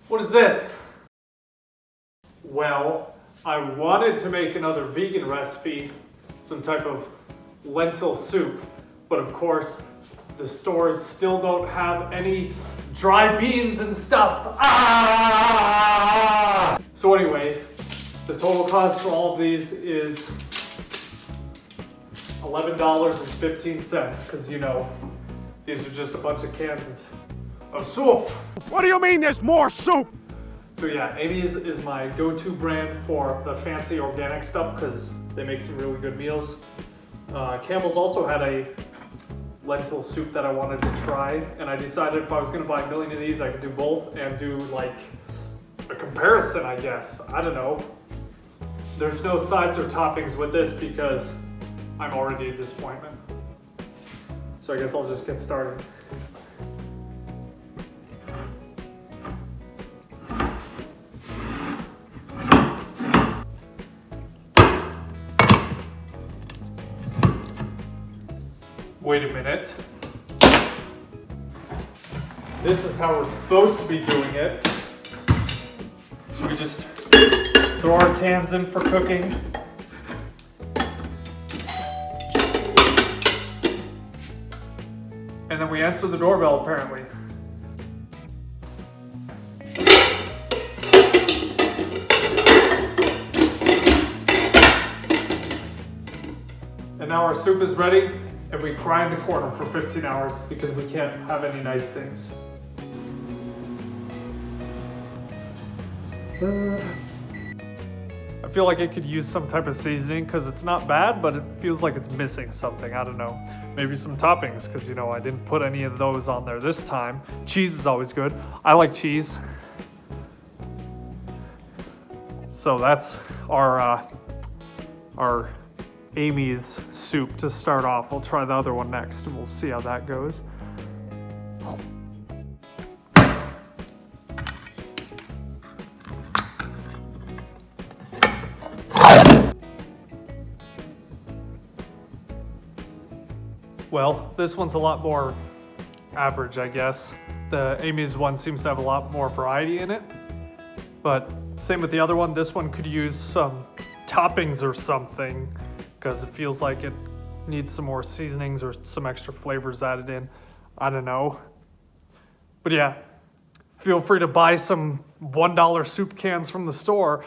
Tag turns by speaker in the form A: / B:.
A: What is this? Well, I wanted to make another vegan recipe, some type of lentil soup, but of course, the stores still don't have any dry beans and stuff. Ah! So anyway, the total cost for all of these is $11.15, because you know, these are just a bunch of cans of soup.
B: What do you mean there's more soup?
A: So yeah, Amy's is my go-to brand for the fancy organic stuff because they make some really good meals. Campbell's also had a lentil soup that I wanted to try, and I decided if I was gonna buy a million of these, I could do both and do like a comparison, I guess. I don't know. There's no sides or toppings with this because I'm already a disappointment. So I guess I'll just get started. Wait a minute. This is how we're supposed to be doing it. So we just throw our cans in for cooking. And then we answer the doorbell, apparently. And now our soup is ready. And we cry in the corner for 15 hours because we can't have any nice things. I feel like it could use some type of seasoning because it's not bad, but it feels like it's missing something. I don't know. Maybe some toppings because, you know, I didn't put any of those on there this time. Cheese is always good. I like cheese. So that's our Amy's soup to start off. We'll try the other one next and we'll see how that goes. Well, this one's a lot more average, I guess. The Amy's one seems to have a lot more variety in it, but same with the other one. This one could use some toppings or something, because it feels like it needs some more seasonings or some extra flavors added in. I don't know. But yeah, feel free to buy some $1 soup cans from the store.